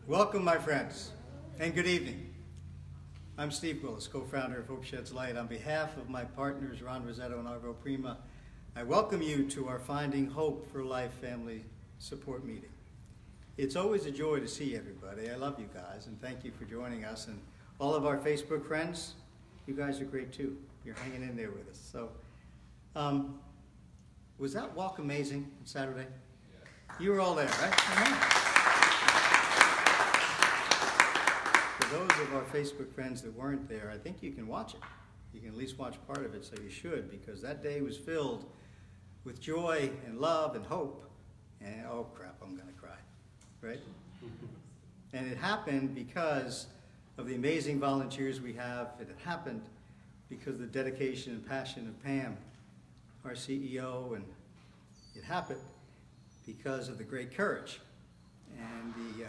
Welcome, my friends, and good evening. I'm Steve Willis, co-founder of Hope Sheds Light. On behalf of my partners, Ron Rosetto and Arvo Prima, I welcome you to our Finding Hope for Life family support meeting. It's always a joy to see everybody. I love you guys, and thank you for joining us. And all of our Facebook friends, you guys are great too. You're hanging in there with us. So, was that walk amazing on Saturday? Yeah. You were all there, right? For those of our Facebook friends that weren't there, I think you can watch it. You can at least watch part of it, so you should, because that day was filled with joy and love and hope. And oh crap, I'm gonna cry, right? And it happened because of the amazing volunteers we have. It happened because of the dedication and passion of Pam, our CEO, and it happened because of the great courage and the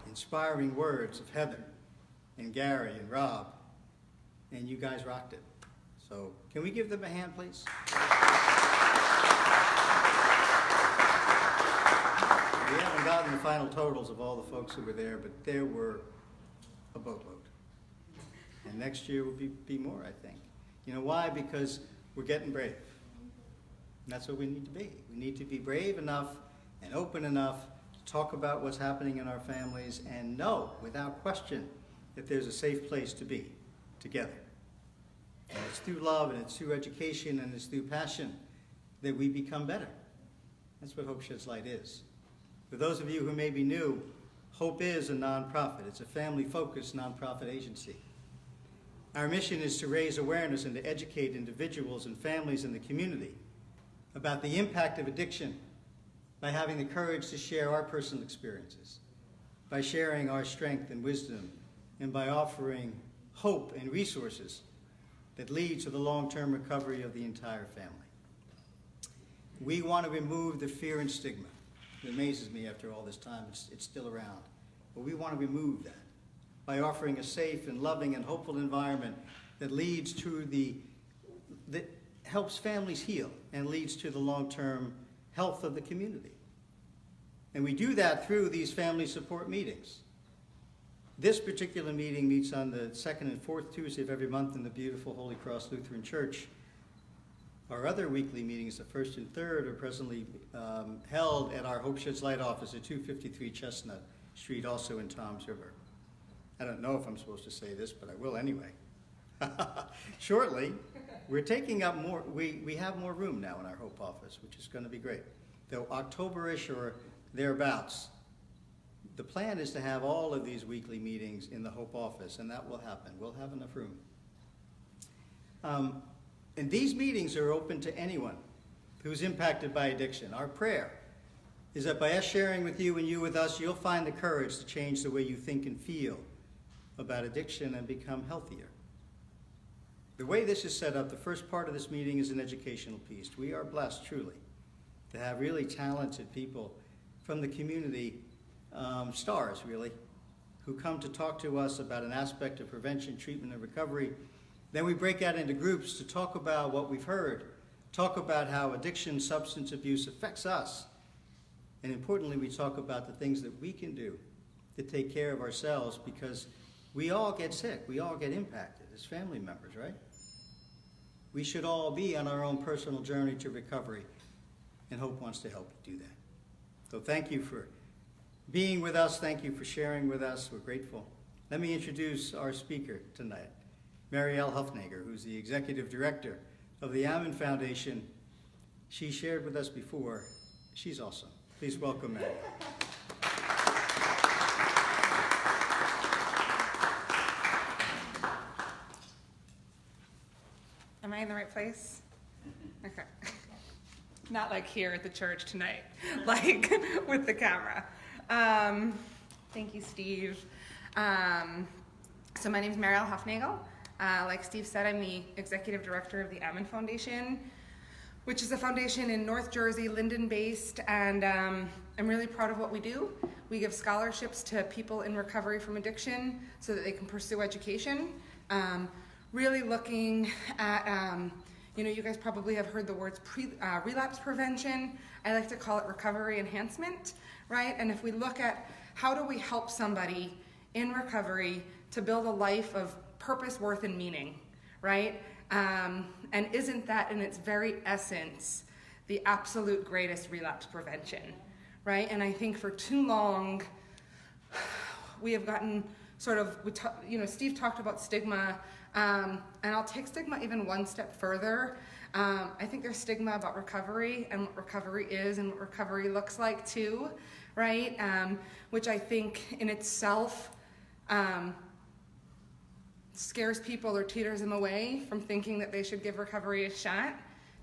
inspiring words of Heather and Gary and Rob, and you guys rocked it. So can we give them a hand, please? We haven't gotten the final totals of all the folks who were there, but there were a boatload. And next year will be more, I think. You know why? Because we're getting brave. And that's what we need to be. We need to be brave enough and open enough to talk about what's happening in our families and know, without question, that there's a safe place to be together. And it's through love, and it's through education, and it's through passion that we become better. That's what Hope Sheds Light is. For those of you who may be new, Hope is a nonprofit. It's a family-focused nonprofit agency. Our mission is to raise awareness and to educate individuals and families in the community about the impact of addiction by having the courage to share our personal experiences, by sharing our strength and wisdom, and by offering hope and resources that lead to the long-term recovery of the entire family. We want to remove the fear and stigma. It amazes me after all this time, it's still around. But we want to remove that by offering a safe and loving and hopeful environment that leads to that helps families heal and leads to the long-term health of the community. And we do that through these family support meetings. This particular meeting meets on the second and fourth Tuesday of every month in the beautiful Holy Cross Lutheran Church. Our other weekly meetings, the first and third, are presently held at our Hope Sheds Light office at 253 Chestnut Street, also in Toms River. I don't know if I'm supposed to say this, but I will anyway. Shortly, we're taking up more, we have more room now in our Hope office, which is going to be great. Though October-ish or thereabouts, the plan is to have all of these weekly meetings in the Hope office, and that will happen. We'll have enough room. And these meetings are open to anyone who's impacted by addiction. Our prayer is that by us sharing with you and you with us, you'll find the courage to change the way you think and feel about addiction and become healthier. The way this is set up, the first part of this meeting is an educational piece. We are blessed, truly, to have really talented people from the community, stars really, who come to talk to us about an aspect of prevention, treatment, and recovery. Then we break out into groups to talk about what we've heard, talk about how addiction, substance abuse affects us, and importantly, we talk about the things that we can do to take care of ourselves, because we all get sick, we all get impacted as family members, right? We should all be on our own personal journey to recovery, and Hope wants to help you do that. So thank you for being with us, thank you for sharing with us, we're grateful. Let me introduce our speaker tonight, Mariel Hufnagel, who's the Executive Director of the Ammon Foundation. She shared with us before. She's awesome. Please welcome Mariel. Am I in the right place? Okay. Not like here at the church tonight, like with the camera. Thank you, Steve. So my name is Mariel Hufnagel. Like Steve said, I'm the Executive Director of the Ammon Foundation, which is a foundation in North Jersey, Linden-based, and I'm really proud of what we do. We give scholarships to people in recovery from addiction so that they can pursue education. Really looking at, you guys probably have heard the words relapse prevention. I like to call it recovery enhancement, right? And if we look at how do we help somebody in recovery to build a life of purpose, worth, and meaning, right? And isn't that in its very essence the absolute greatest relapse prevention, right? And I think for too long, we have gotten sort of, Steve talked about stigma, and I'll take stigma even one step further. I think there's stigma about recovery and what recovery is and what recovery looks like too, right? Which I think in itself scares people or teeters them away from thinking that they should give recovery a shot,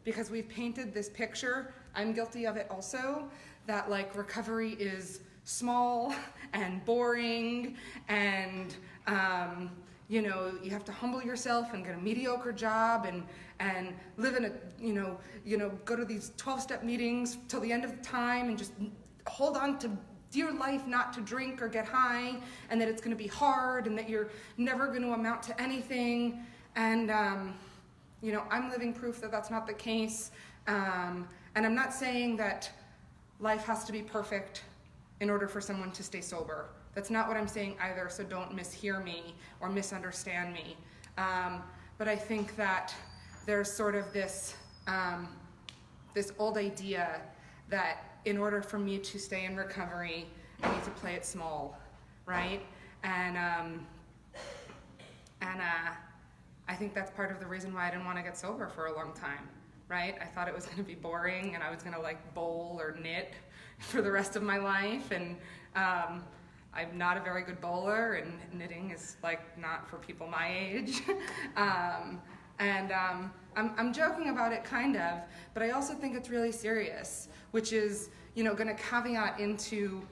because we've painted this picture, I'm guilty of it also, that like recovery is small and boring and you have to humble yourself and get a mediocre job and live in a go to these 12-step meetings till the end of the time and just hold on to dear life not to drink or get high, and that it's going to be hard and that you're never going to amount to anything. And I'm living proof that that's not the case. And I'm not saying that life has to be perfect in order for someone to stay sober. That's not what I'm saying either, so don't mishear me or misunderstand me. But I think that there's sort of this old idea that in order for me to stay in recovery, I need to play it small, right? And I think that's part of the reason why I didn't want to get sober for a long time, right? I thought it was going to be boring and I was going to like bowl or knit for the rest of my life, and I'm not a very good bowler, and knitting is like not for people my age. I'm joking about it kind of, but I also think it's really serious, which is, going to caveat into,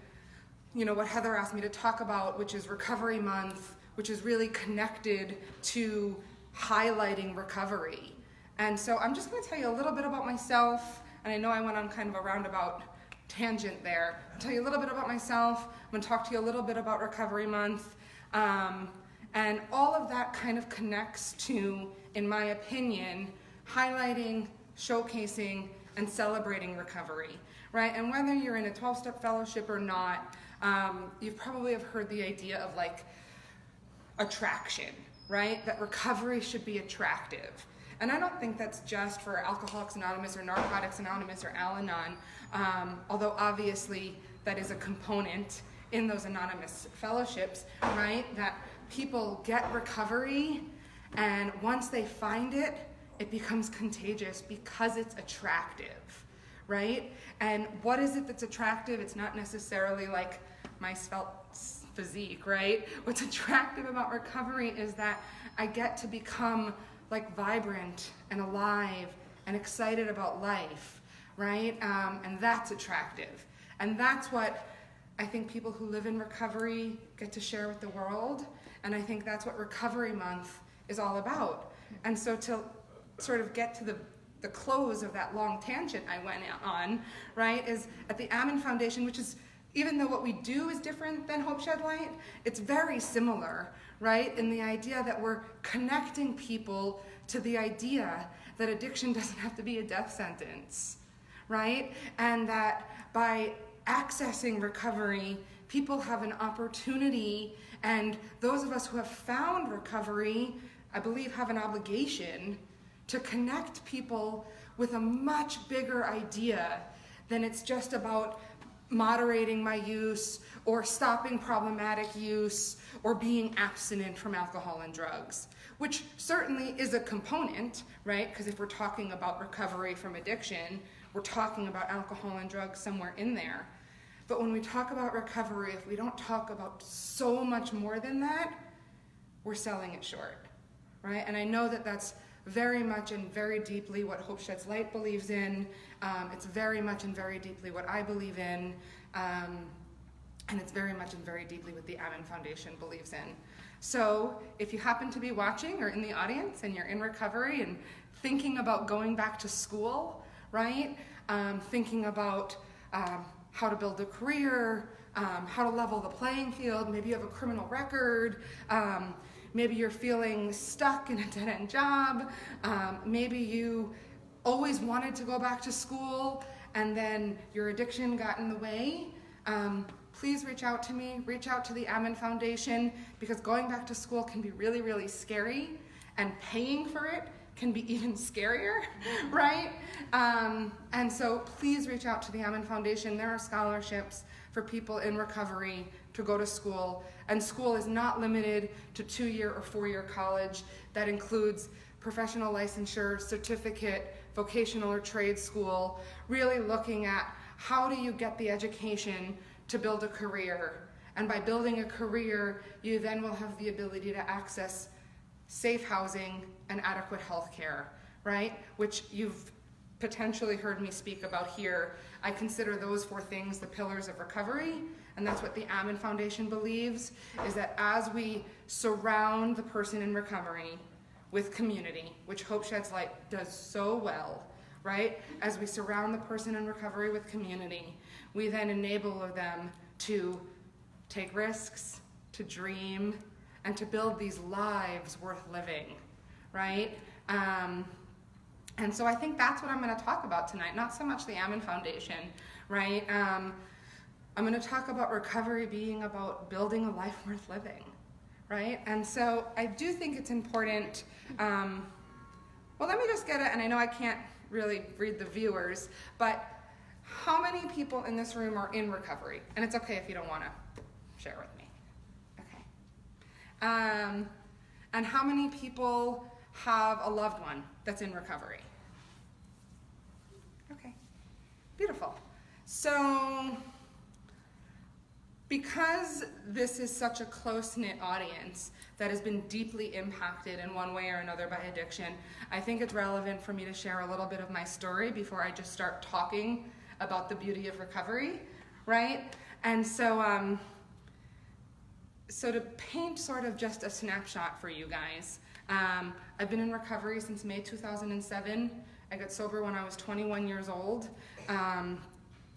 what Heather asked me to talk about, which is Recovery Month, which is really connected to highlighting recovery. And so I'm just going to tell you a little bit about myself, and I know I went on kind of a roundabout tangent there. I'll tell you a little bit about myself. I'm going to talk to you a little bit about Recovery Month. And all of that kind of connects to, in my opinion, highlighting, showcasing, and celebrating recovery, right? And whether you're in a 12-step fellowship or not, you probably have heard the idea of like attraction, right? That recovery should be attractive. And I don't think that's just for Alcoholics Anonymous or Narcotics Anonymous or Al-Anon, although obviously that is a component in those anonymous fellowships, right? That people get recovery, and once they find it, it becomes contagious because it's attractive, right? And what is it that's attractive? It's not necessarily like my svelte physique, right? What's attractive about recovery is that I get to become like vibrant and alive and excited about life, right? And that's attractive. And that's what I think people who live in recovery get to share with the world. And I think that's what Recovery Month is all about. And so to sort of get to the close of that long tangent I went on, right, is at the Ammon Foundation, which is, even though what we do is different than Hope Shed Light, it's very similar, right, in the idea that we're connecting people to the idea that addiction doesn't have to be a death sentence, right? And that by accessing recovery, people have an opportunity, and those of us who have found recovery, I believe, have an obligation to connect people with a much bigger idea than it's just about moderating my use or stopping problematic use or being abstinent from alcohol and drugs, which certainly is a component, right? Because if we're talking about recovery from addiction, we're talking about alcohol and drugs somewhere in there. But when we talk about recovery, if we don't talk about so much more than that, we're selling it short, right? And I know that that's very much and very deeply what Hope Sheds Light believes in. It's very much and very deeply what I believe in. And it's very much and very deeply what the Ammon Foundation believes in. So if you happen to be watching or in the audience and you're in recovery and thinking about going back to school, right? Thinking about how to build a career, how to level the playing field, maybe you have a criminal record, maybe you're feeling stuck in a dead-end job, maybe you always wanted to go back to school and then your addiction got in the way, please reach out to me, reach out to the Ammon Foundation, because going back to school can be really, really scary, and paying for it can be even scarier, right? And so please reach out to the Ammon Foundation. There are scholarships for people in recovery to go to school, and school is not limited to 2-year or 4-year college. That includes professional licensure, certificate, vocational or trade school, really looking at how do you get the education to build a career. And by building a career, you then will have the ability to access safe housing and adequate health care, right? Which you've potentially heard me speak about here. I consider those 4 things the pillars of recovery, and that's what the Ammon Foundation believes, is that as we surround the person in recovery with community, which Hope Sheds Light does so well, right? As we surround the person in recovery with community, we then enable them to take risks, to dream, and to build these lives worth living, right? And so I think that's what I'm going to talk about tonight, not so much the Ammon Foundation, right? I'm going to talk about recovery being about building a life worth living, right? And so I do think it's important, well, let me just get it, and I know I can't really read the viewers, but how many people in this room are in recovery? And it's okay if you don't want to share with me. Okay. And how many people have a loved one that's in recovery? Okay, beautiful. So, because this is such a close-knit audience that has been deeply impacted in one way or another by addiction, I think it's relevant for me to share a little bit of my story before I just start talking about the beauty of recovery, right? And so, so to paint sort of just a snapshot for you guys, I've been in recovery since May 2007. I got sober when I was 21 years old,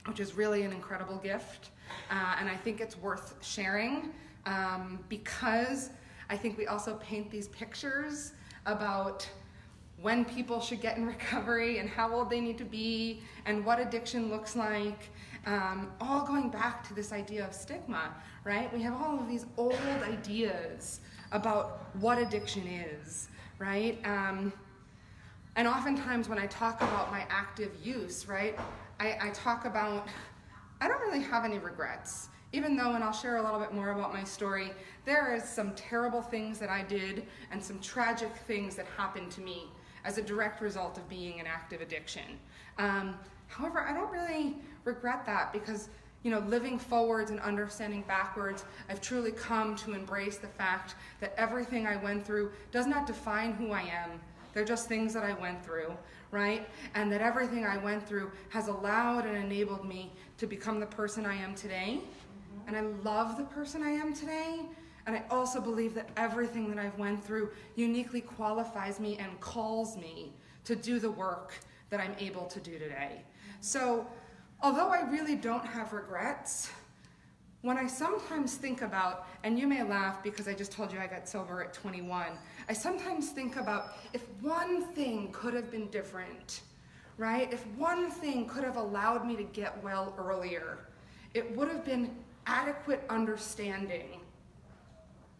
which is really an incredible gift. And I think it's worth sharing because I think we also paint these pictures about when people should get in recovery and how old they need to be and what addiction looks like, all going back to this idea of stigma, right? We have all of these old ideas about what addiction is, right? And oftentimes when I talk about my active use, right, I talk about, I don't really have any regrets, even though, and I'll share a little bit more about my story, there is some terrible things that I did and some tragic things that happened to me as a direct result of being in active addiction. However, I don't really regret that because, you know, living forwards and understanding backwards, I've truly come to embrace the fact that everything I went through does not define who I am. They're just things that I went through, right? And that everything I went through has allowed and enabled me to become the person I am today. And I love the person I am today. And I also believe that everything that I've went through uniquely qualifies me and calls me to do the work that I'm able to do today. So, although I really don't have regrets, when I sometimes think about, and you may laugh because I just told you I got sober at 21, I sometimes think about if one thing could have been different, right? If one thing could have allowed me to get well earlier, it would have been adequate understanding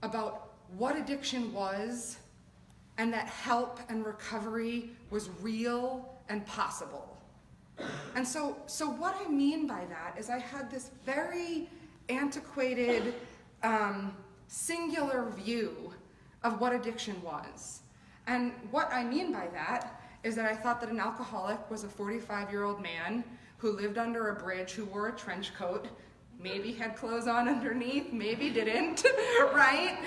about what addiction was and that help and recovery was real and possible. And so what I mean by that is I had this very antiquated, singular view of what addiction was. And what I mean by that is that I thought that an alcoholic was a 45-year-old man who lived under a bridge, who wore a trench coat, maybe had clothes on underneath, maybe didn't, right?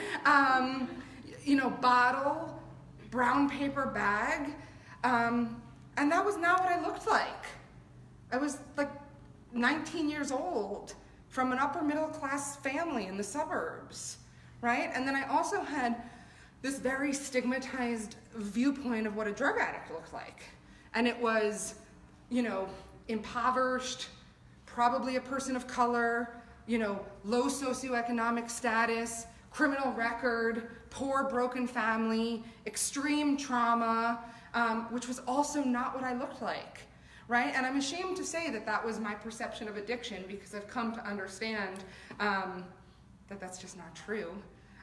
You know, bottle, brown paper bag, and that was not what I looked like. I was like 19 years old from an upper middle class family in the suburbs, right? And then I also had this very stigmatized viewpoint of what a drug addict looked like. And it was, you know, impoverished, probably a person of color, you know, low socioeconomic status, criminal record, poor broken family, extreme trauma, which was also not what I looked like, right? And I'm ashamed to say that that was my perception of addiction, because I've come to understand that that's just not true.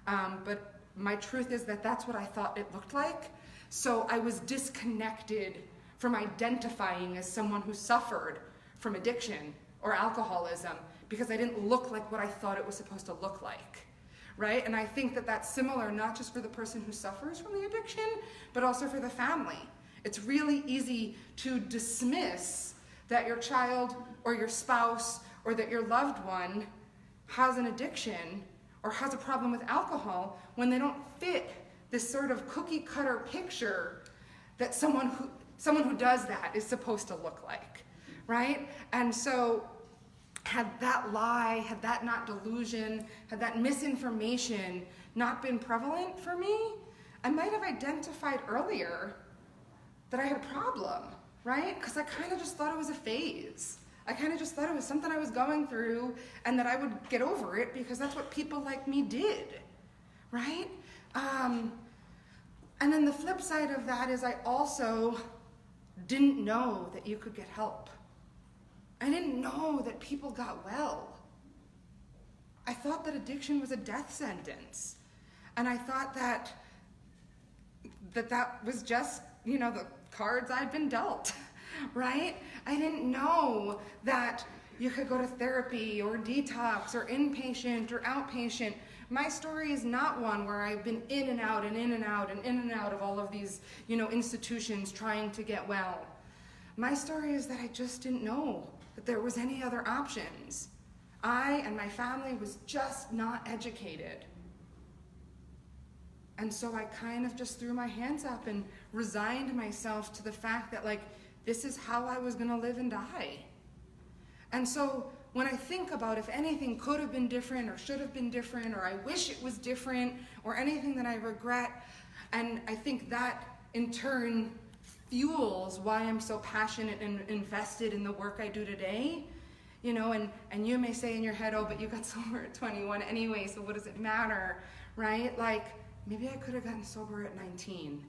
But my truth is that that's what I thought it looked like. So I was disconnected from identifying as someone who suffered from addiction or alcoholism, because I didn't look like what I thought it was supposed to look like, right? And I think that that's similar, not just for the person who suffers from the addiction, but also for the family. It's really easy to dismiss that your child or your spouse or that your loved one has an addiction or has a problem with alcohol when they don't fit this sort of cookie cutter picture that someone who does that is supposed to look like, right? And so had that lie, had that not delusion, had that misinformation not been prevalent for me, I might have identified earlier that I had a problem, right? Because I kind of just thought it was a phase. I kind of just thought it was something I was going through and that I would get over it because that's what people like me did, right? And then the flip side of that is I also didn't know that you could get help. I didn't know that people got well. I thought that addiction was a death sentence. And I thought that was just, the cards I'd been dealt, right? I didn't know that you could go to therapy or detox or inpatient or outpatient. My story is not one where I've been in and out and in and out and in and out of all of these, institutions trying to get well. My story is that I just didn't know that there was any other options. I and my family was just not educated. And so I kind of just threw my hands up and resigned myself to the fact that, this is how I was going to live and die. And so when I think about if anything could have been different or should have been different or I wish it was different or anything that I regret, and I think that in turn fuels why I'm so passionate and invested in the work I do today, and you may say in your head, oh, but you got sober at 21 anyway, so what does it matter, right? Maybe I could have gotten sober at 19.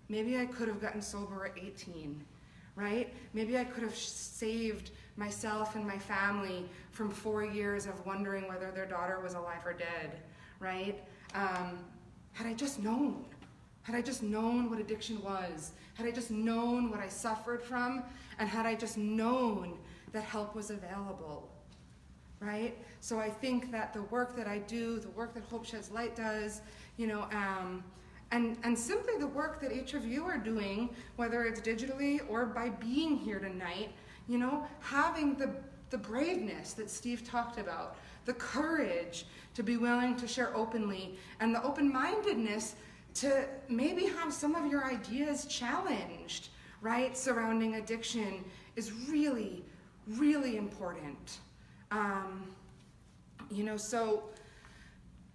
Maybe I could have gotten sober at 18, right? Maybe I could have saved myself and my family from 4 years of wondering whether their daughter was alive or dead, right? Had I just known what addiction was, had I just known what I suffered from, and had I just known that help was available, right? So I think that the work that I do, the work that Hope Sheds Light does, and simply the work that each of you are doing, whether it's digitally or by being here tonight, having the braveness that Steve talked about, the courage to be willing to share openly, and the open-mindedness to maybe have some of your ideas challenged, right, surrounding addiction is really, really important.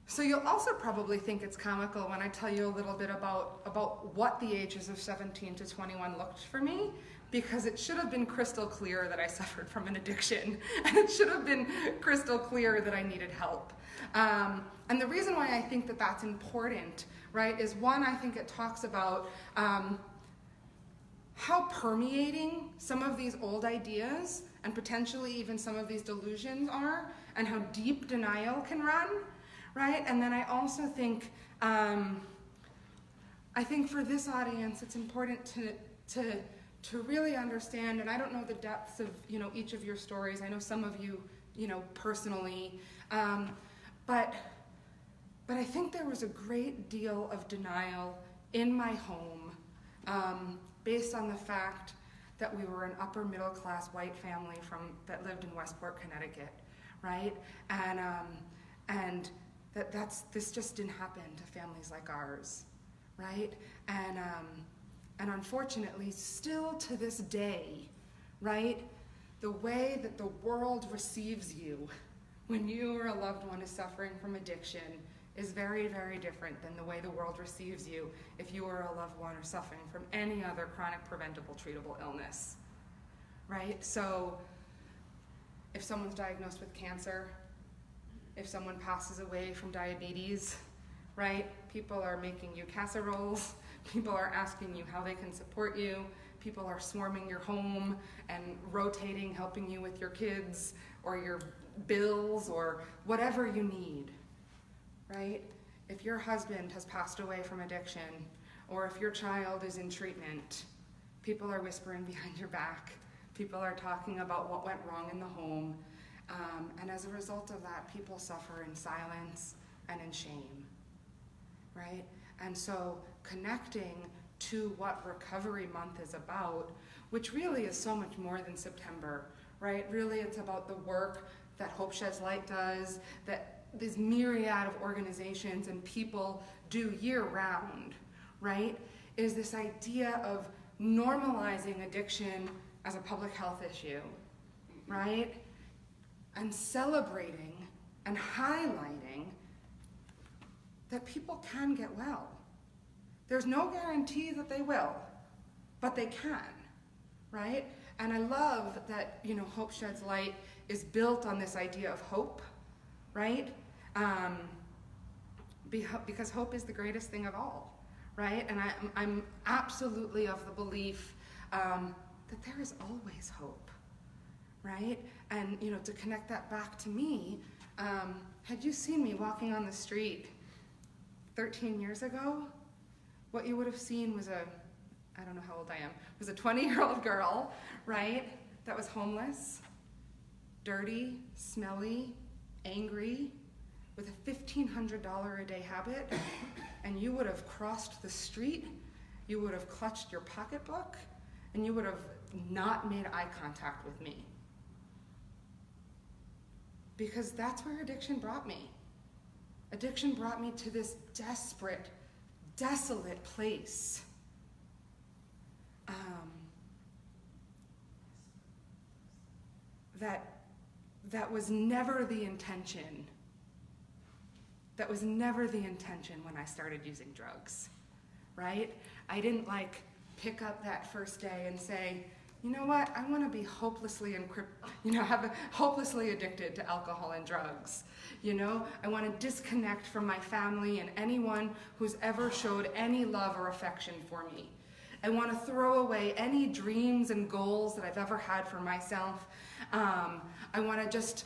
So you'll also probably think it's comical when I tell you a little bit about what the ages of 17 to 21 looked for me, because it should have been crystal clear that I suffered from an addiction, and it should have been crystal clear that I needed help. And the reason why I think that that's important, right, is one, I think it talks about how permeating some of these old ideas and potentially even some of these delusions are, and how deep denial can run, right? And then I also think, I think for this audience, it's important to really understand, and I don't know the depths of, each of your stories. I know some of you, personally, but I think there was a great deal of denial in my home, based on the fact that we were an upper middle class white family that lived in Westport, Connecticut, right? And this just didn't happen to families like ours, right? And unfortunately, still to this day, right, the way that the world receives you when you or a loved one is suffering from addiction is very, very different than the way the world receives you if you or a loved one are suffering from any other chronic, preventable, treatable illness, right? So if someone's diagnosed with cancer, if someone passes away from diabetes, right, people are making you casseroles, people are asking you how they can support you, people are swarming your home and rotating, helping you with your kids or your bills or whatever you need, right? If your husband has passed away from addiction, or if your child is in treatment, people are whispering behind your back. People are talking about what went wrong in the home. And as a result of that, people suffer in silence and in shame, right? And so connecting to what Recovery Month is about, which really is so much more than September, right? Really, it's about the work that Hope Sheds Light does, that this myriad of organizations and people do year-round, right? Is this idea of normalizing addiction as a public health issue, right? And celebrating and highlighting that people can get well. There's no guarantee that they will, but they can, right? And I love that, Hope Sheds Light is built on this idea of hope, right? Because hope is the greatest thing of all, right? And I'm absolutely of the belief that there is always hope, right? And, to connect that back to me, had you seen me walking on the street 13 years ago, what you would have seen was I don't know how old I am, was a 20-year-old girl, right, that was homeless, dirty, smelly, angry, with a $1,500 a day habit, and you would have crossed the street, you would have clutched your pocketbook, and you would have not made eye contact with me. Because that's where addiction brought me. Addiction brought me to this desperate, desolate place. That was never the intention. That was never the intention when I started using drugs, right? I didn't pick up that first day and say, you know what, I want to be hopelessly hopelessly addicted to alcohol and drugs. I want to disconnect from my family and anyone who's ever showed any love or affection for me. I want to throw away any dreams and goals that I've ever had for myself. I want to just,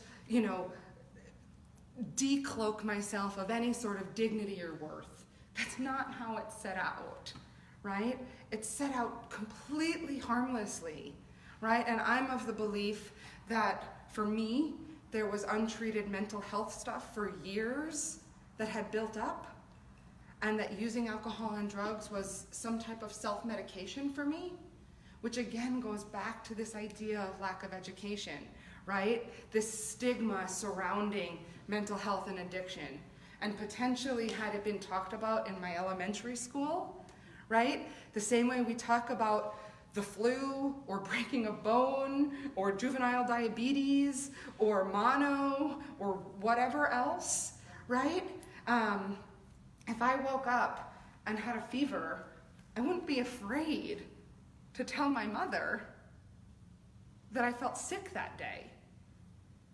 decloak myself of any sort of dignity or worth. That's not how it's set out, right? It's set out completely harmlessly, right? And I'm of the belief that for me, there was untreated mental health stuff for years that had built up, and that using alcohol and drugs was some type of self-medication for me, which again goes back to this idea of lack of education, right? This stigma surrounding mental health and addiction. And potentially, had it been talked about in my elementary school, right? The same way we talk about the flu or breaking a bone or juvenile diabetes or mono or whatever else, right? If I woke up and had a fever, I wouldn't be afraid to tell my mother that I felt sick that day,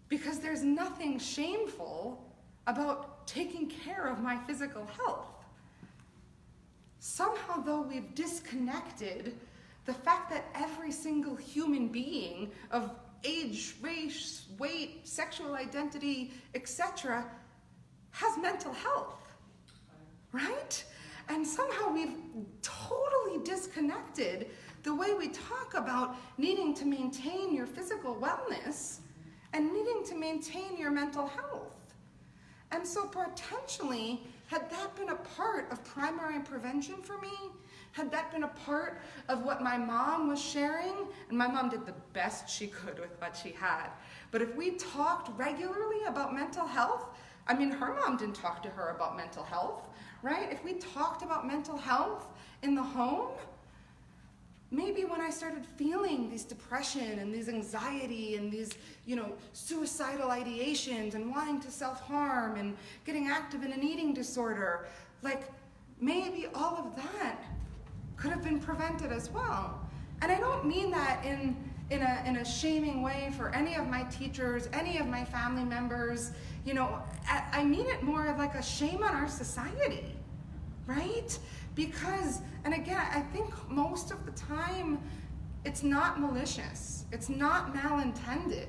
because there's nothing shameful about taking care of my physical health. Somehow, though, we've disconnected the fact that every single human being of age, race, weight, sexual identity, etc., has mental health, right? And somehow we've totally disconnected the way we talk about needing to maintain your physical wellness and needing to maintain your mental health. And so potentially, had that been a part of primary prevention for me, had that been a part of what my mom was sharing, and my mom did the best she could with what she had, but if we talked regularly about mental health, her mom didn't talk to her about mental health, right? If we talked about mental health in the home, maybe when I started feeling these depression and these anxiety and these, suicidal ideations and wanting to self-harm and getting active in an eating disorder, maybe all of that could have been prevented as well. And I don't mean that in a shaming way for any of my teachers, any of my family members. I mean it more like a shame on our society, right? Because, and again, I think most of the time It's not malicious. It's not malintended.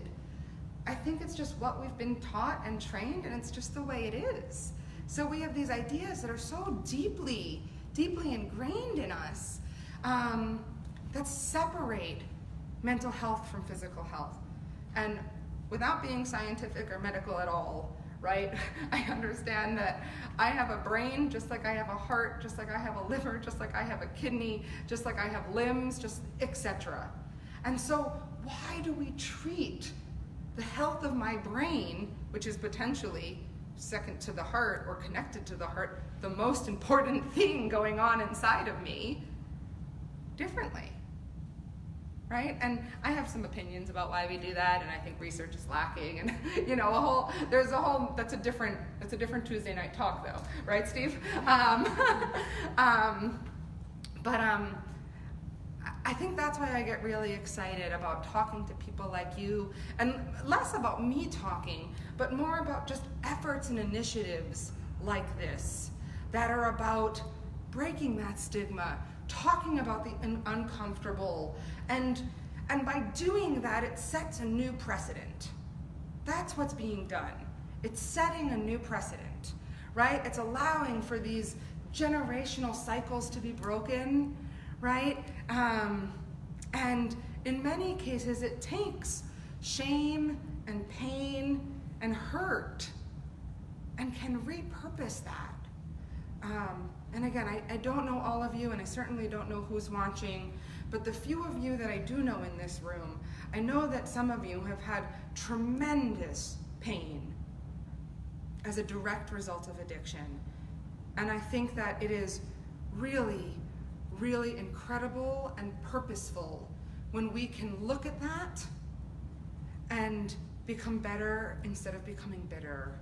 I think it's just what we've been taught and trained, and it's just the way it is. So we have these ideas that are so deeply, deeply ingrained in us that separate mental health from physical health. And without being scientific or medical at all, right? I understand that I have a brain just like I have a heart, just like I have a liver, just like I have a kidney, just like I have limbs, just etc. And so why do we treat the health of my brain, which is potentially second to the heart or connected to the heart, the most important thing going on inside of me, differently? Right? And I have some opinions about why we do that, and I think research is lacking, and that's a different Tuesday night talk though, right, Steve? I think that's why I get really excited about talking to people like you, and less about me talking, but more about just efforts and initiatives like this that are about breaking that stigma, talking about the uncomfortable, and by doing that, it sets a new precedent. That's what's being done. It's setting a new precedent, right? It's allowing for these generational cycles to be broken, right? And in many cases, it takes shame and pain and hurt and can repurpose that. And again, I don't know all of you, and I certainly don't know who's watching, but the few of you that I do know in this room, I know that some of you have had tremendous pain as a direct result of addiction. And I think that it is really, really incredible and purposeful when we can look at that and become better instead of becoming bitter,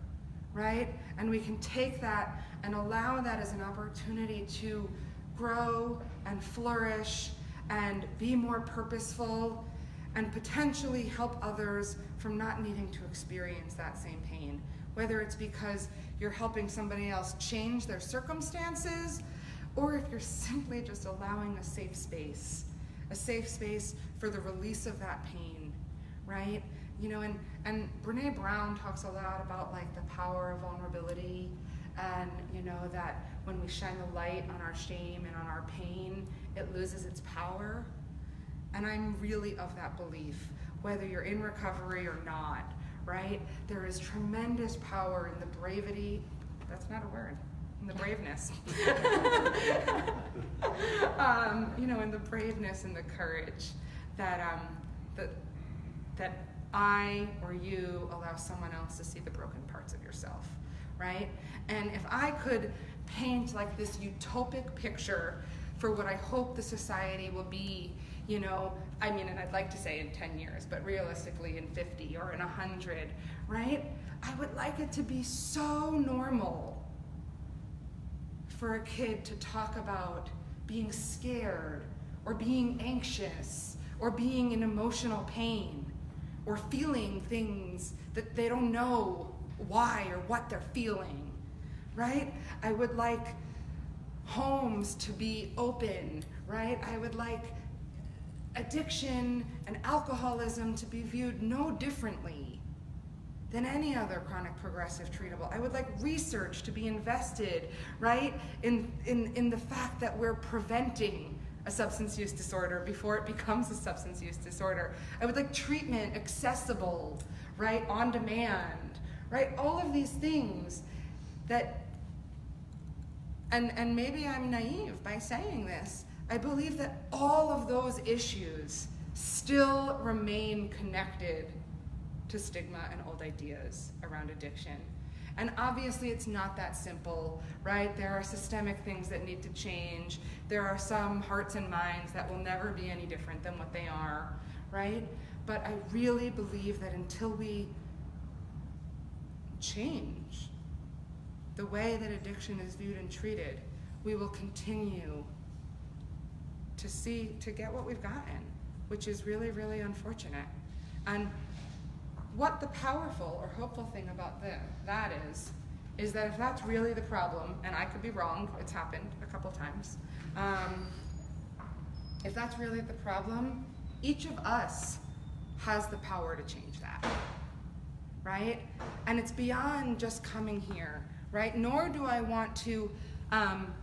right? And we can take that and allow that as an opportunity to grow and flourish and be more purposeful and potentially help others from not needing to experience that same pain. Whether it's because you're helping somebody else change their circumstances, or if you're simply just allowing a safe space for the release of that pain, right? You know, and Brene Brown talks a lot about like the power of vulnerability, and you know that when we shine the light on our shame and on our pain, it loses its power. And I'm really of that belief, whether you're in recovery or not, right? There is tremendous power in the bravery, that's not a word, in the braveness. You know, in the braveness and the courage that I or you allow someone else to see the broken parts of yourself, right? And if I could paint like this utopic picture for what I hope the society will be, you know, I mean, and I'd like to say in 10 years, but realistically in 50 or in 100, right? I would like it to be so normal for a kid to talk about being scared or being anxious or being in emotional pain or feeling things that they don't know why or what they're feeling, right? I would like homes to be open, right? I would like addiction and alcoholism to be viewed no differently than any other chronic progressive treatable. I would like research to be invested, right, in the fact that we're preventing a substance use disorder before it becomes a substance use disorder. I would like treatment accessible, right, on demand, right? All of these things that, and maybe I'm naive by saying this, I believe that all of those issues still remain connected to stigma and old ideas around addiction. And obviously it's not that simple, right? There are systemic things that need to change. There are some hearts and minds that will never be any different than what they are, right? But I really believe that until we change the way that addiction is viewed and treated, we will continue to get what we've gotten, which is really, really unfortunate. And what the powerful or hopeful thing about that is that if that's really the problem, and I could be wrong, it's happened a couple times, if that's really the problem, Each of us has the power to change that, right? And it's beyond just coming here, right? Nor do I want to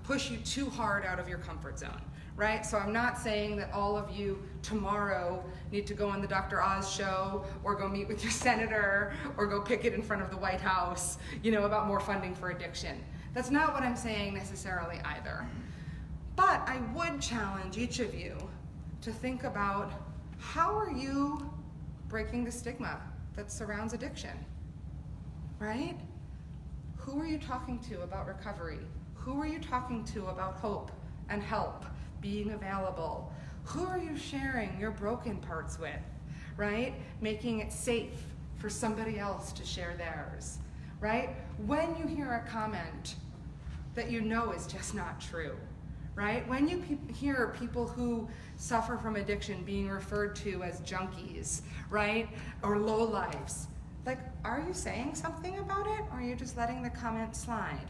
push you too hard out of your comfort zone, right? So I'm not saying that all of you tomorrow need to go on the Dr. Oz show or go meet with your senator or go picket in front of the White House, about more funding for addiction. That's not what I'm saying necessarily either. But I would challenge each of you to think about, how are you breaking the stigma that surrounds addiction, right? Who are you talking to about recovery? Who are you talking to about hope and help, being available? Who are you sharing your broken parts with, right? Making it safe for somebody else to share theirs, right? When you hear a comment that you know is just not true, right? When you hear people who suffer from addiction being referred to as junkies, right? Or lowlifes, are you saying something about it, or are you just letting the comment slide,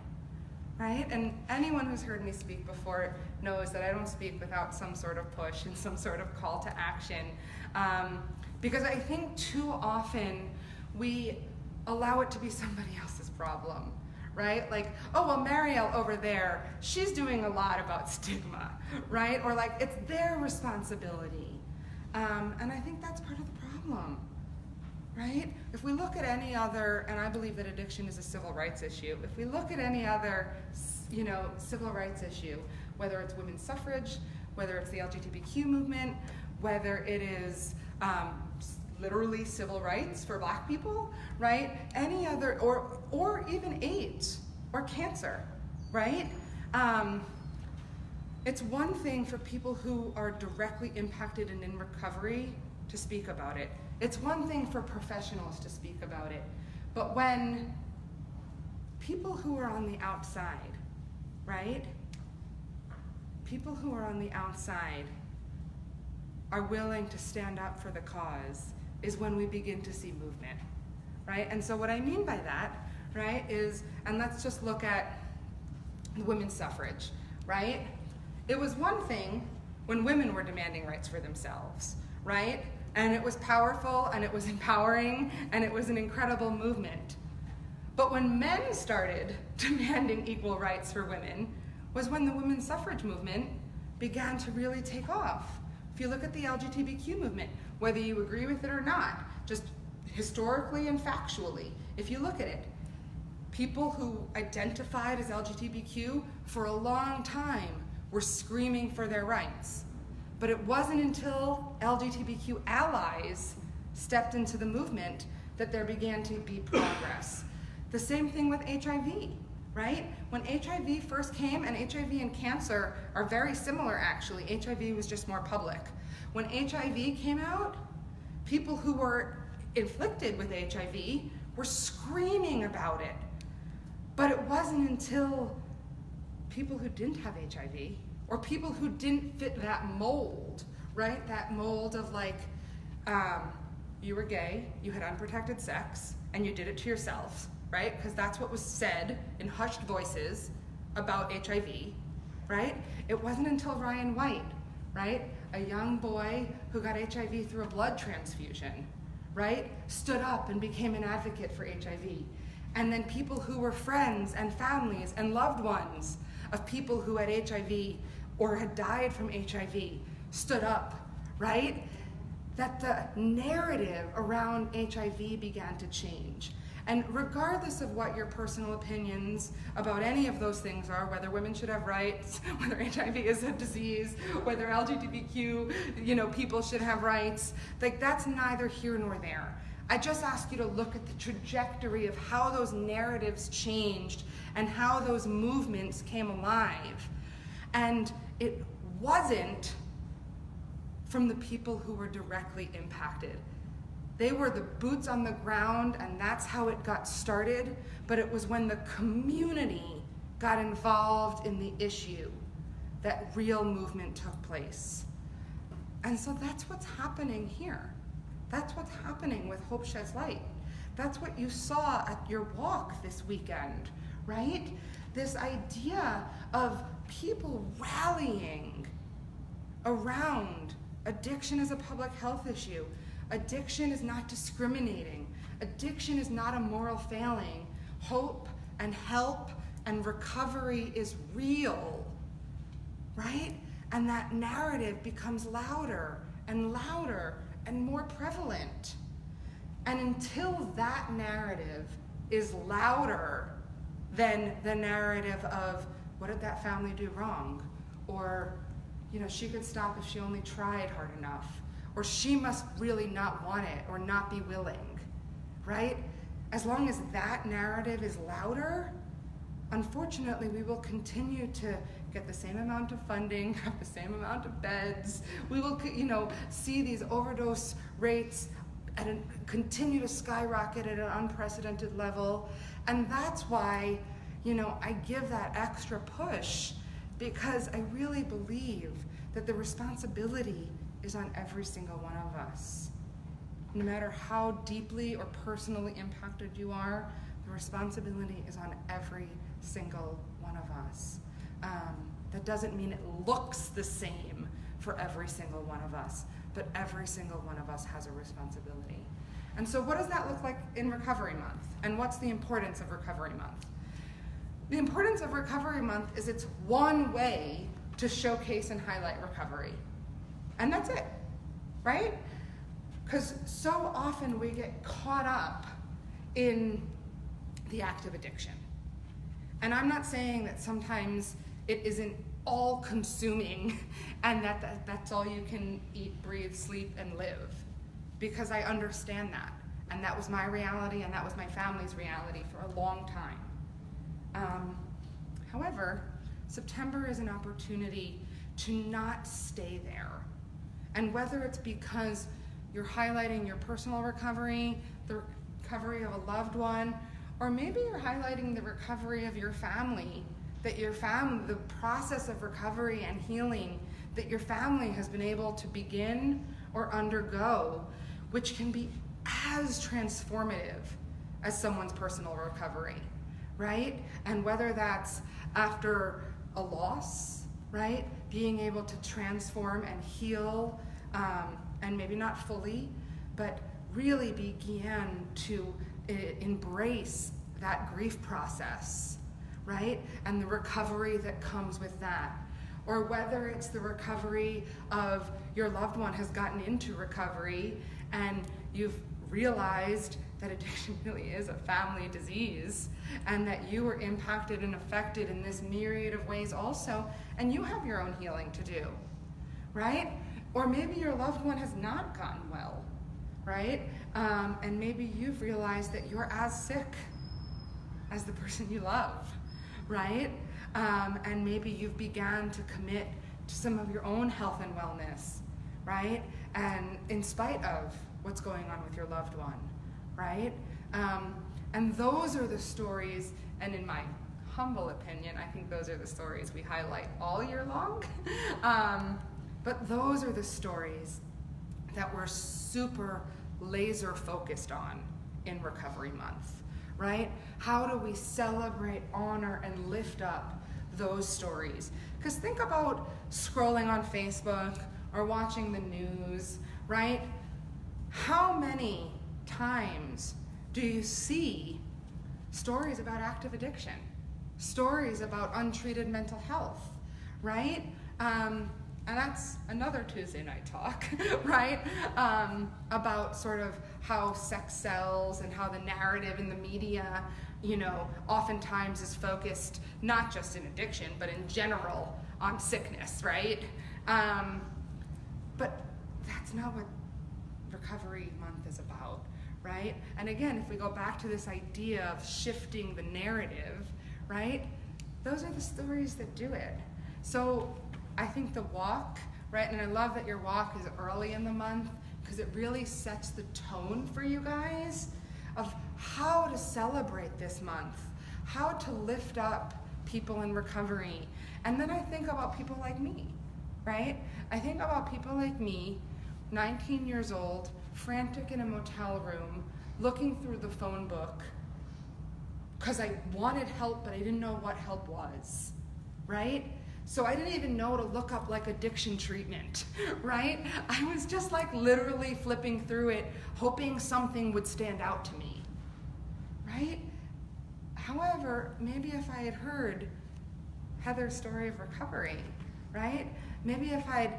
right? And anyone who's heard me speak before knows that I don't speak without some sort of push and some sort of call to action, because I think too often we allow it to be somebody else's problem, right? Oh, well, Mariel over there, she's doing a lot about stigma, right? Or it's their responsibility. And I think that's part of the problem, right? If we look at any other, and I believe that addiction is a civil rights issue, if we look at any other, civil rights issue, whether it's women's suffrage, whether it's the LGBTQ movement, whether it is literally civil rights for Black people, right? Any other, or even AIDS or cancer, right? It's one thing for people who are directly impacted and in recovery to speak about it. It's one thing for professionals to speak about it. But when people who are on the outside, right? People who are on the outside are willing to stand up for the cause is when we begin to see movement, right? And so what I mean by that, right, is, and let's just look at women's suffrage, right? It was one thing when women were demanding rights for themselves, right? And it was powerful, and it was empowering, and it was an incredible movement. But when men started demanding equal rights for women was when the women's suffrage movement began to really take off. If you look at the LGBTQ movement, whether you agree with it or not, just historically and factually, if you look at it, people who identified as LGBTQ for a long time were screaming for their rights. But it wasn't until LGBTQ allies stepped into the movement that there began to be progress. The same thing with HIV, right? When HIV first came, and HIV and cancer are very similar actually, HIV was just more public. When HIV came out, people who were inflicted with HIV were screaming about it. But it wasn't until people who didn't have HIV, or people who didn't fit that mold, right? That mold of you were gay, you had unprotected sex, and you did it to yourself, right? Because that's what was said in hushed voices about HIV, right? It wasn't until Ryan White, right? A young boy who got HIV through a blood transfusion, right? Stood up and became an advocate for HIV. And then people who were friends and families and loved ones of people who had HIV or had died from HIV stood up, right? That the narrative around HIV began to change. And regardless of what your personal opinions about any of those things are, whether women should have rights, whether HIV is a disease, whether LGBTQ, people should have rights, that's neither here nor there. I just ask you to look at the trajectory of how those narratives changed and how those movements came alive. And it wasn't from the people who were directly impacted. They were the boots on the ground, and that's how it got started, but it was when the community got involved in the issue that real movement took place. And so that's what's happening here. That's what's happening with Hope Sheds Light. That's what you saw at your walk this weekend, right? This idea of people rallying around Addiction is a public health issue. Addiction is not discriminating. Addiction is not a moral failing. Hope and help and recovery is real, right? And that narrative becomes louder and louder and more prevalent. And until that narrative is louder than the narrative of, what did that family do wrong? Or, she could stop if she only tried hard enough. Or she must really not want it or not be willing, right? As long as that narrative is louder, unfortunately, we will continue to get the same amount of funding, have the same amount of beds. We will, see these overdose rates continue to skyrocket at an unprecedented level. And that's why, I give that extra push, because I really believe that the responsibility is on every single one of us. No matter how deeply or personally impacted you are, the responsibility is on every single one of us. That doesn't mean it looks the same for every single one of us, but every single one of us has a responsibility. And so what does that look like in Recovery Month? And what's the importance of Recovery Month? The importance of Recovery Month is it's one way to showcase and highlight recovery. And that's it, right? Because so often we get caught up in the act of addiction. And I'm not saying that sometimes it isn't all-consuming and that's all you can eat, breathe, sleep, and live. Because I understand that. And that was my reality and that was my family's reality for a long time. However, September is an opportunity to not stay there. And whether it's because you're highlighting your personal recovery, the recovery of a loved one, or maybe you're highlighting the recovery of your family, that the process of recovery and healing that your family has been able to begin or undergo, which can be as transformative as someone's personal recovery, right? And whether that's after a loss, right? Being able to transform and heal, and maybe not fully, but really begin to embrace that grief process, right? And the recovery that comes with that. Or whether it's the recovery of your loved one has gotten into recovery and you've realized that addiction really is a family disease and that you were impacted and affected in this myriad of ways also, and you have your own healing to do, right? Or maybe your loved one has not gotten well, right? And maybe you've realized that you're as sick as the person you love, right? And maybe you've began to commit to some of your own health and wellness, right? And in spite of what's going on with your loved one, right? And those are the stories, and in my humble opinion, I think those are the stories we highlight all year long. But those are the stories that we're super laser focused on in Recovery Month, right? How do we celebrate, honor, and lift up those stories? Because think about scrolling on Facebook or watching the news, right? How many times do you see stories about active addiction? Stories about untreated mental health, right? And that's another Tuesday night talk, right? About sort of how sex sells and how the narrative in the media, oftentimes is focused not just in addiction, but in general on sickness, right? But that's not what Recovery Month is about, right? And again, if we go back to this idea of shifting the narrative, right? Those are the stories that do it. So I think the walk, right? And I love that your walk is early in the month because it really sets the tone for you guys of how to celebrate this month, how to lift up people in recovery. And then I think about people like me, right? I think about people like me, 19 years old, frantic in a motel room, looking through the phone book because I wanted help, but I didn't know what help was, right? So I didn't even know to look up like addiction treatment, right? I was just like literally flipping through it, hoping something would stand out to me, right? However, maybe if I had heard Heather's story of recovery, right? Maybe if I'd,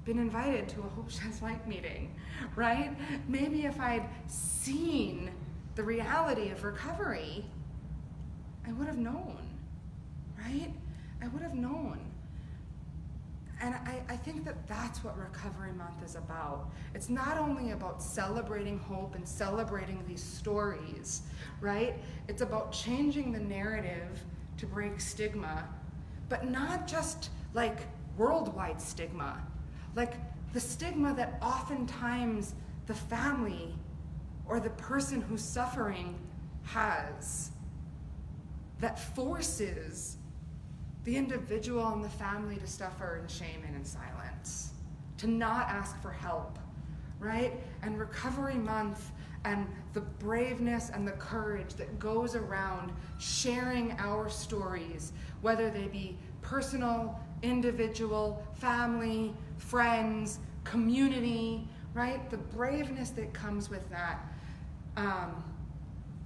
been invited to a Hope Sheds Light meeting, right? Maybe if I'd seen the reality of recovery, I would have known, right? I would have known. And I think that that's what Recovery Month is about. It's not only about celebrating hope and celebrating these stories, right? It's about changing the narrative to break stigma, but not just like worldwide stigma, like the stigma that oftentimes the family or the person who's suffering has, that forces the individual and the family to suffer in shame and in silence, to not ask for help, right? And Recovery Month and the braveness and the courage that goes around sharing our stories, whether they be personal, individual, family, friends, community, right? The braveness that comes with that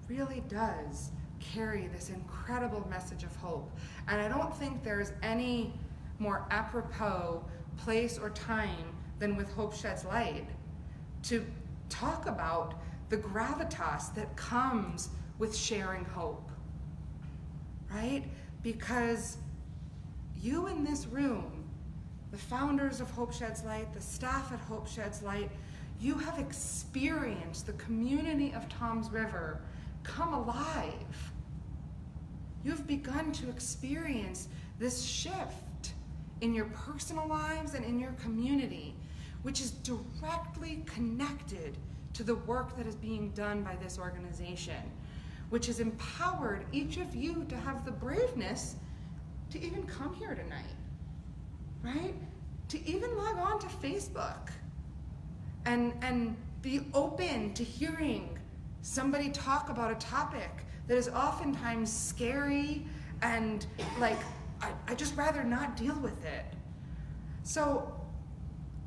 really does carry this incredible message of hope. And I don't think there's any more apropos place or time than with Hope Sheds Light to talk about the gravitas that comes with sharing hope, right? Because you in this room, the founders of Hope Sheds Light, the staff at Hope Sheds Light, you have experienced the community of Toms River come alive. You've begun to experience this shift in your personal lives and in your community, which is directly connected to the work that is being done by this organization, which has empowered each of you to have the braveness to even come here tonight, right? To even log on to Facebook and be open to hearing somebody talk about a topic that is oftentimes scary and like, I just rather not deal with it. So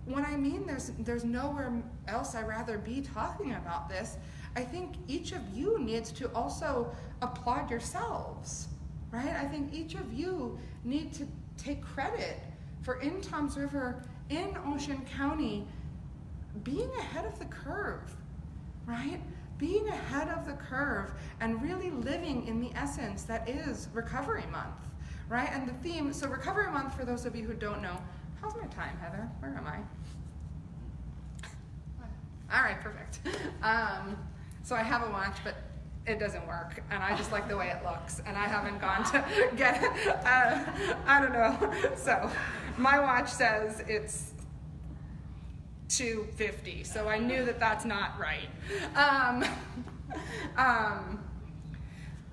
when I mean there's nowhere else I'd rather be talking about this, I think each of you needs to also applaud yourselves, right? I think each of you need to take credit for in Toms River, in Ocean County, being ahead of the curve, right? Being ahead of the curve and really living in the essence that is Recovery Month, right? And the theme, so Recovery Month, for those of you who don't know, how's my time, Heather? Where am I? All right, perfect. So I have a watch, but it doesn't work, and I just like the way it looks, and I haven't gone to get it. I don't know. So my watch says it's 2:50, so I knew that that's not right.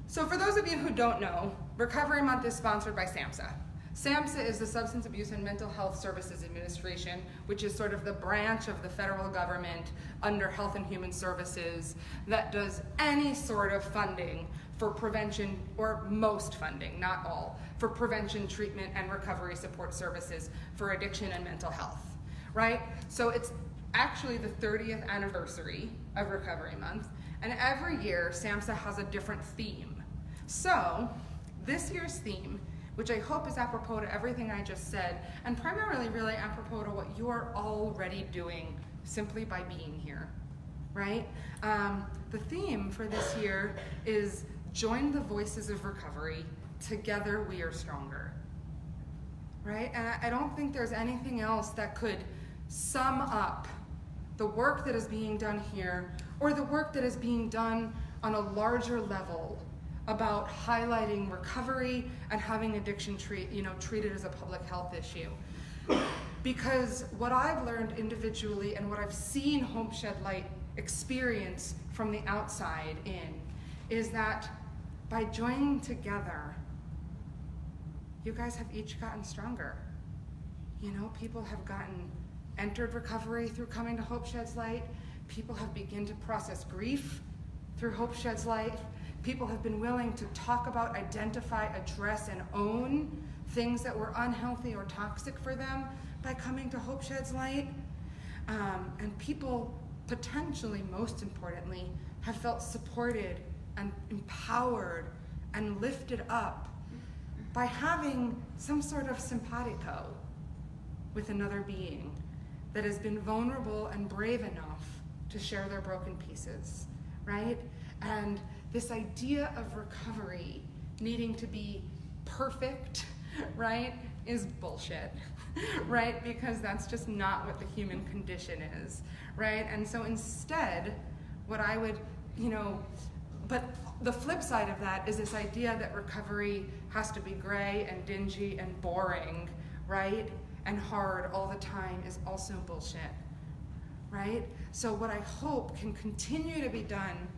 So for those of you who don't know, Recovery Month is sponsored by SAMHSA. SAMHSA is the Substance Abuse and Mental Health Services Administration, which is sort of the branch of the federal government under Health and Human Services that does any sort of funding for prevention, or most funding, not all, for prevention, treatment, and recovery support services for addiction and mental health, right? So it's actually the 30th anniversary of Recovery Month, and every year SAMHSA has a different theme. So this year's theme, which I hope is apropos to everything I just said, and primarily really apropos to what you're already doing simply by being here, right? The theme for this year is Join the Voices of Recovery, Together We Are Stronger, right? And I don't think there's anything else that could sum up the work that is being done here, or the work that is being done on a larger level about highlighting recovery and having addiction treated as a public health issue. Because what I've learned individually and what I've seen Hope Shed Light experience from the outside in is that by joining together, you guys have each gotten stronger. People have entered recovery through coming to Hope Sheds Light. People have begun to process grief through Hope Sheds Light. People have been willing to talk about, identify, address, and own things that were unhealthy or toxic for them by coming to Hope Sheds Light. And people, potentially, most importantly, have felt supported and empowered and lifted up by having some sort of simpatico with another being that has been vulnerable and brave enough to share their broken pieces, right? And this idea of recovery needing to be perfect, right, is bullshit, right? Because that's just not what the human condition is, right? And so instead, what I would, but the flip side of that is this idea that recovery has to be gray and dingy and boring, right? And hard all the time is also bullshit, right? So what I hope can continue to be done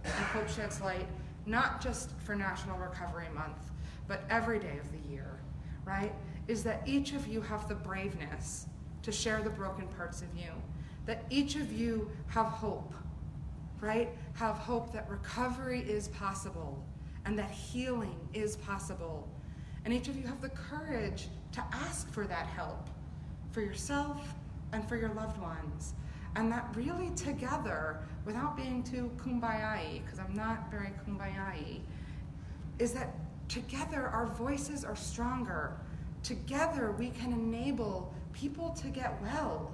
in Hope Sheds Light, not just for National Recovery Month, but every day of the year, right, is that each of you have the braveness to share the broken parts of you, that each of you have hope, right? Have hope that recovery is possible and that healing is possible. And each of you have the courage to ask for that help for yourself and for your loved ones. And that really together, without being too kumbaya-y, because I'm not very kumbaya-y, is that together our voices are stronger. Together we can enable people to get well.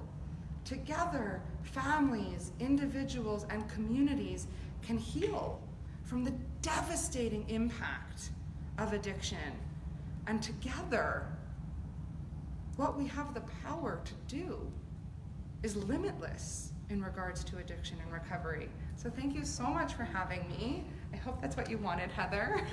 Together, families, individuals, and communities can heal from the devastating impact of addiction. And together, what we have the power to do is limitless in regards to addiction and recovery. So thank you so much for having me. I hope that's what you wanted, Heather.